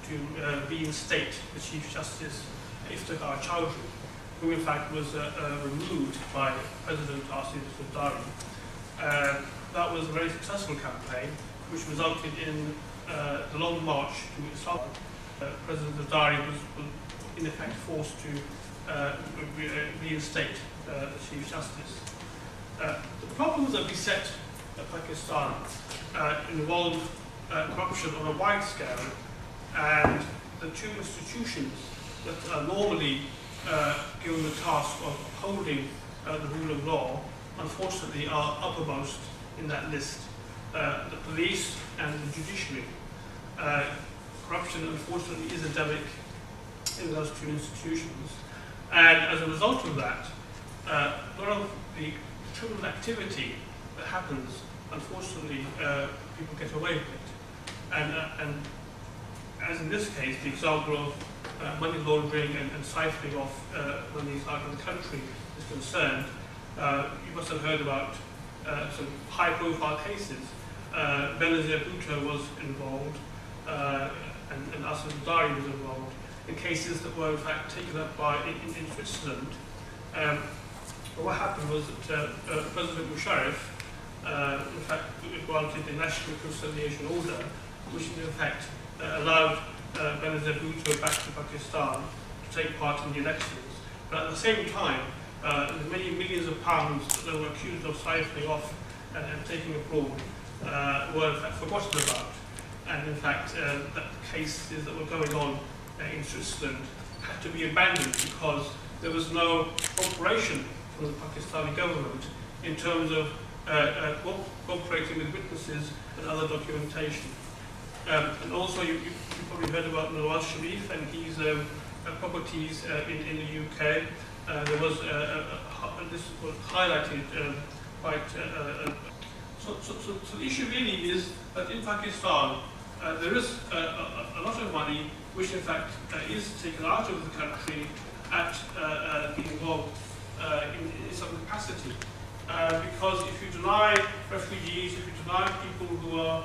to reinstate the Chief Justice Iftikhar Chowdhury, who in fact was removed by President Asif Zardari. That was a very successful campaign, which resulted in the long march to Islam. President Zardari was in effect forced to reinstate the Chief Justice. The problems that beset Pakistan involved corruption on a wide scale, and the two institutions that are normally given the task of upholding the rule of law, unfortunately, are uppermost in that list: the police and the judiciary. Corruption, unfortunately, is endemic in those two institutions, and as a result of that, a lot of the criminal activity that happens, unfortunately, people get away with it. And as in this case, the example of money laundering and siphoning off money out of the country is concerned, you must have heard about some high-profile cases. Benazir Bhutto was involved, and Asif Zardari was involved in cases that were in fact taken up in Switzerland. What happened was that President Musharraf, in fact, granted the National Reconciliation Order, which in fact allowed Benazir Bhutto back to Pakistan to take part in the elections. But at the same time, the many millions of pounds that they were accused of siphoning off and taking abroad were in fact forgotten about. And in fact, the cases that were going on in Switzerland had to be abandoned because there was no cooperation from the Pakistani government in terms of cooperating with witnesses and other documentation. And also, you probably heard about Nawaz Sharif and his properties in the UK. There was this was highlighted quite. So the issue really is that in Pakistan there is a lot of money which in fact is taken out of the country at being involved in some capacity. Because if you deny refugees, if you deny people who are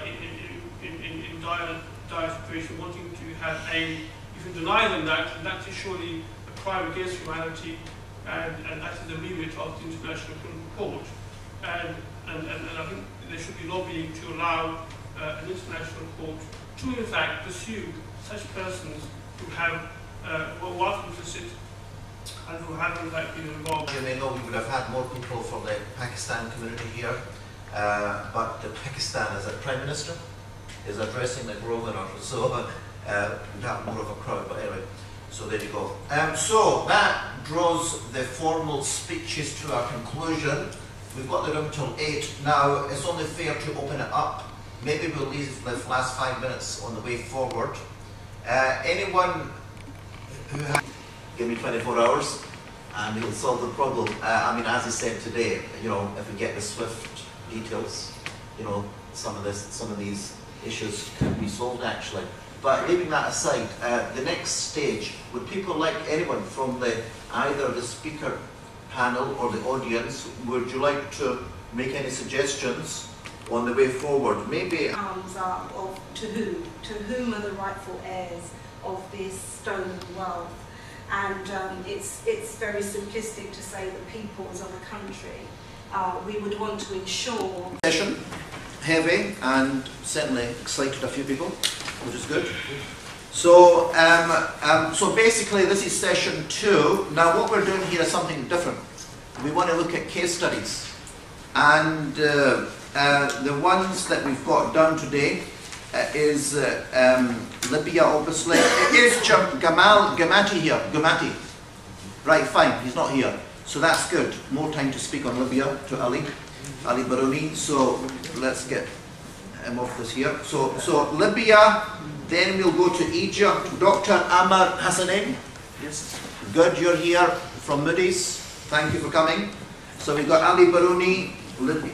in dire situation, wanting to have aid, if you deny them that, then that is surely a crime against humanity, and that is the remit of the International Criminal Court. And I think there should be lobbying to allow an international court to in fact pursue such persons who have were welcome to sit and who have in fact been involved. You may know we would have had more people from the Pakistan community here, but the Pakistan, as a Prime Minister, is addressing the governor, so we'd have more of a crowd, but anyway, so there you go. So that draws the formal speeches to a conclusion. We've got the room till 8. Now, it's only fair to open it up. Maybe we'll leave the last 5 minutes on the way forward. Anyone who has... Give me 24 hours and he'll solve the problem. I mean, as he said today, you know, if we get the SWIFT details, you know, some of these issues can be solved actually. But leaving that aside, the next stage, would people like anyone from either the speaker panel or the audience, would you like to make any suggestions on the way forward? Maybe of to whom are the rightful heirs of this stolen wealth, and it's very simplistic to say the peoples of a country. We would want to ensure session, heavy and certainly excited a few people, which is good. So, so basically this is session 2. Now what we're doing here is something different. We want to look at case studies. And the ones that we've got done today is Libya, obviously. It is Gamati here. Gamati. Right, fine, he's not here. So that's good. More time to speak on Libya to Ali Baruni. So let's get him off this here. So Libya. Then we'll go to Egypt. Dr. Amar Hassanein. Yes. Good, you're here from Moody's. Thank you for coming. So we've got Ali Baruni,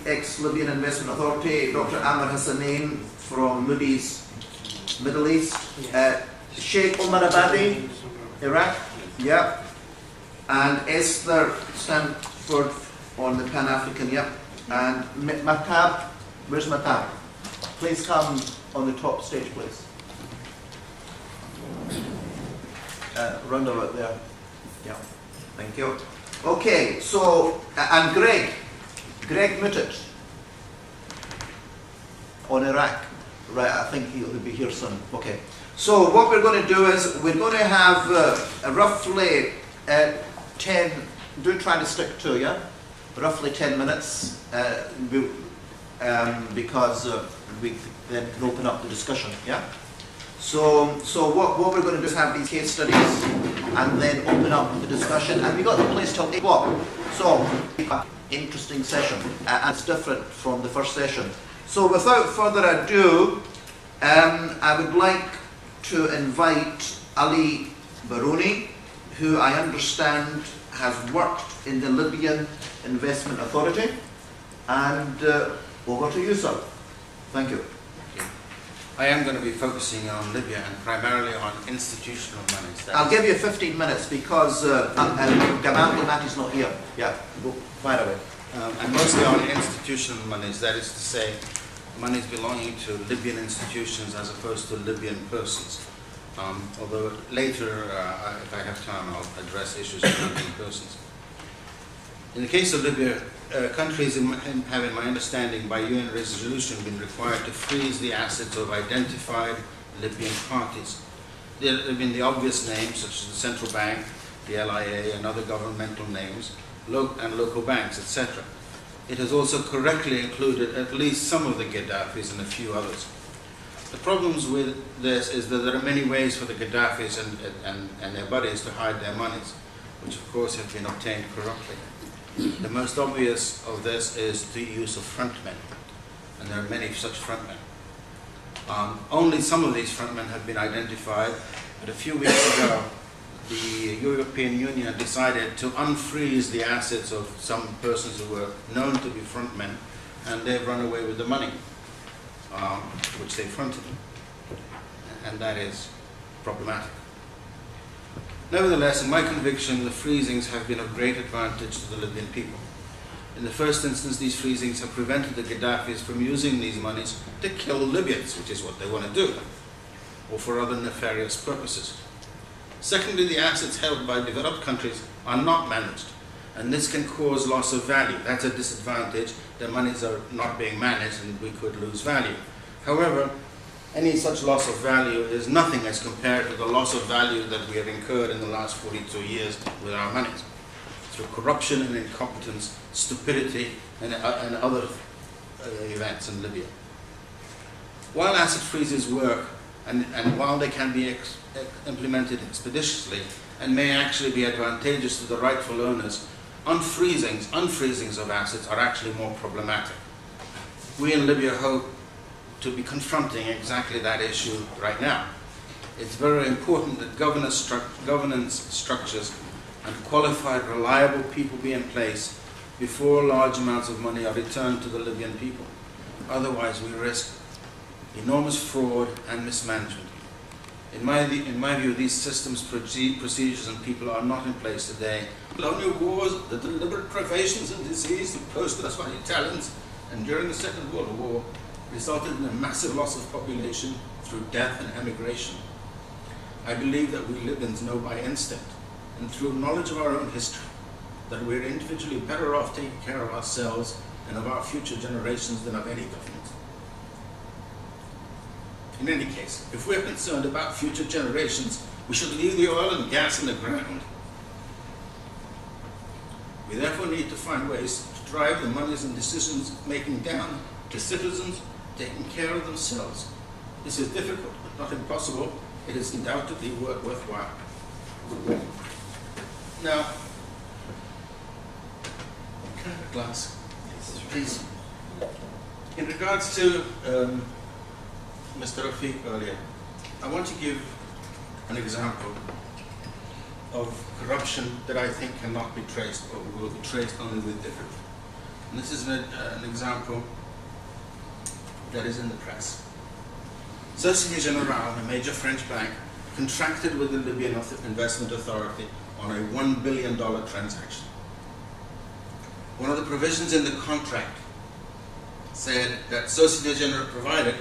ex-Libyan Investment Authority. Dr. Amar Hassanein from Moody's Middle East. Sheikh Omar Abadi, Iraq. Yeah. And Esther Stanford on the Pan-African. Yeah. And Mahtab. Where's Mahtab? Please come on the top stage, please. roundabout there. Yeah, thank you. Okay, so, and Greg muted on Iraq. Right, I think he'll be here soon. Okay. So what we're going to do is we're going to have roughly 10, do try to stick to, yeah? Roughly 10 minutes because we then can open up the discussion, yeah? So what we're going to do is have these case studies and then open up the discussion, and we got the place till 8 o'clock. So, interesting session, and it's different from the first session. So without further ado, I would like to invite Ali Baroni, who I understand has worked in the Libyan Investment Authority, and over to you, sir. Thank you. I am going to be focusing on Libya and primarily on institutional monies. I'll give you 15 minutes because Gamal Mati's not here. Yeah, go fire away. And mostly on institutional monies, that is to say, monies belonging to Libyan institutions as opposed to Libyan persons. Although later, if I have time, I'll address issues of Libyan persons. In the case of Libya, countries have, in my understanding, by UN resolution, been required to freeze the assets of identified Libyan parties. There have been the obvious names, such as the central bank, the LIA, and other governmental names, and local banks, etc. It has also correctly included at least some of the Gaddafis and a few others. The problems with this is that there are many ways for the Gaddafis and their buddies to hide their monies, which of course have been obtained corruptly. The most obvious of this is the use of frontmen, and there are many such frontmen. Only some of these frontmen have been identified, but a few weeks ago the European Union decided to unfreeze the assets of some persons who were known to be frontmen, and they've run away with the money which they fronted, and that is problematic. Nevertheless, in my conviction, the freezings have been of great advantage to the Libyan people. In the first instance, these freezings have prevented the Gaddafis from using these monies to kill Libyans, which is what they want to do, or for other nefarious purposes. Secondly, the assets held by developed countries are not managed, and this can cause loss of value. That's a disadvantage. Their monies are not being managed, and we could lose value. However, any such loss of value is nothing as compared to the loss of value that we have incurred in the last 42 years with our monies, through corruption and incompetence, stupidity, and other events in Libya. While asset freezes work, and while they can be implemented expeditiously and may actually be advantageous to the rightful owners, unfreezings of assets are actually more problematic. We in Libya hope to be confronting exactly that issue right now. It's very important that governance structures and qualified, reliable people be in place before large amounts of money are returned to the Libyan people. Otherwise, we risk enormous fraud and mismanagement. In my view, these systems, procedures, and people are not in place today. Colonial wars, the deliberate privations and disease imposed on us by the Italians, and during the Second World War, resulted in a massive loss of population through death and emigration. I believe that we Libyans know by instinct and through knowledge of our own history that we're individually better off taking care of ourselves and of our future generations than of any government. In any case, if we're concerned about future generations, we should leave the oil and gas in the ground. We therefore need to find ways to drive the monies and decisions making down to citizens taking care of themselves. This is difficult, but not impossible. It is undoubtedly worthwhile. Now, can I have a glass? Please. In regards to Mr. Rafiq earlier, I want to give an example of corruption that I think cannot be traced, or will be traced only with difficulty. And this is an example that is in the press. Société Générale, a major French bank, contracted with the Libyan Investment Authority on a $1 billion transaction. One of the provisions in the contract said that Société Générale provided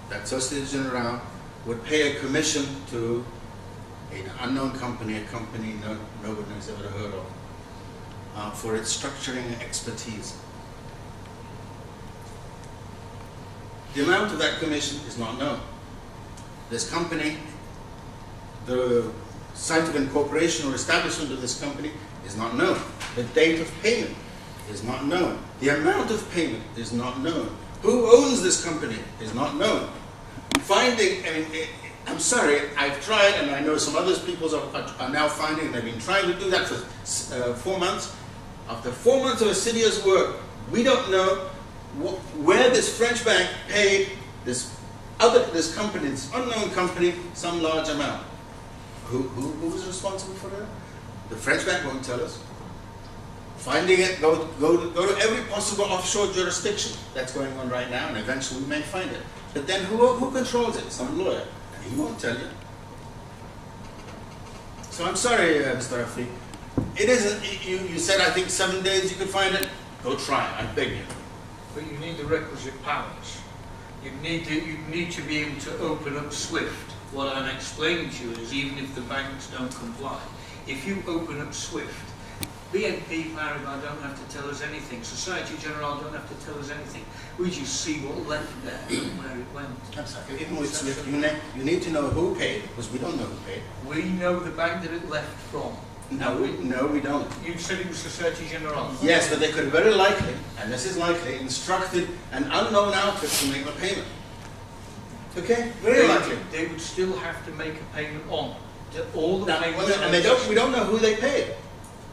that Société Générale would pay a commission to an unknown company, a company nobody has ever heard of, for its structuring expertise. The amount of that commission is not known. This company, the site of incorporation or establishment of this company is not known. The date of payment is not known. The amount of payment is not known. Who owns this company is not known. I'm sorry, I've tried, and I know some other people are now finding, they've been trying to do that for 4 months. After 4 months of assiduous work, we don't know where this French bank paid this company, this unknown company, some large amount. Who was responsible for that? The French bank won't tell us. Finding it, go to every possible offshore jurisdiction that's going on right now, and eventually we may find it. But then who controls it? Some lawyer. And he won't tell you. So I'm sorry, Mr. Rafi. It isn't, you said I think 7 days you could find it. Go try, I beg you. But you need the requisite powers. You need to be able to open up SWIFT. What I'm explaining to you is even if the banks don't comply, if you open up SWIFT, BNP Paribas don't have to tell us anything. Societe Generale don't have to tell us anything. We just see what left there and where it went. I'm sorry. Even with SWIFT, you need to know who paid, because we don't know who paid. We know the bank that it left from. No, we don't. You said it was Societe Generale. Yes, but they could very likely, and this is likely, instructed an unknown outfit to make the payment. Okay? Very likely. They would still have to make a payment on all the payments. And we don't know who they paid,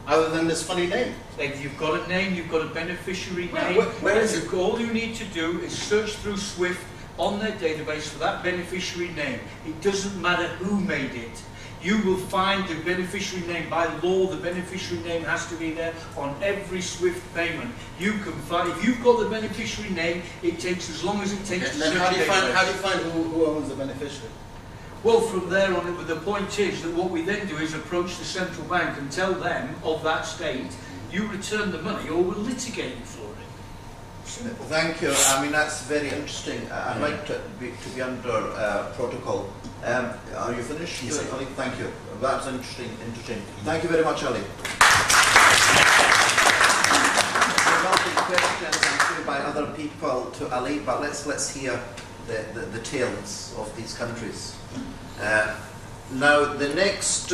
other than this funny name. If you've got a name, you've got a beneficiary Well, name. where is it? All you need to do is search through SWIFT on their database for that beneficiary name. It doesn't matter who made it. You will find the beneficiary name. By law, the beneficiary name has to be there on every SWIFT payment. You can find, if you've got the beneficiary name, it takes as long as it takes to Then search how do you database. find who owns the beneficiary? Well, from there on, but the point is that what we then do is approach the central bank and tell them of that state, you return the money or we're litigating for it. Simple. Thank you. I mean, that's very interesting. I'd like to be under protocol. Are you finished, Yes, Ali? Thank you. That's interesting. Thank you very much, Ali. Questions I'm sure by other people to Ali, but let's hear the tales of these countries. Now, the next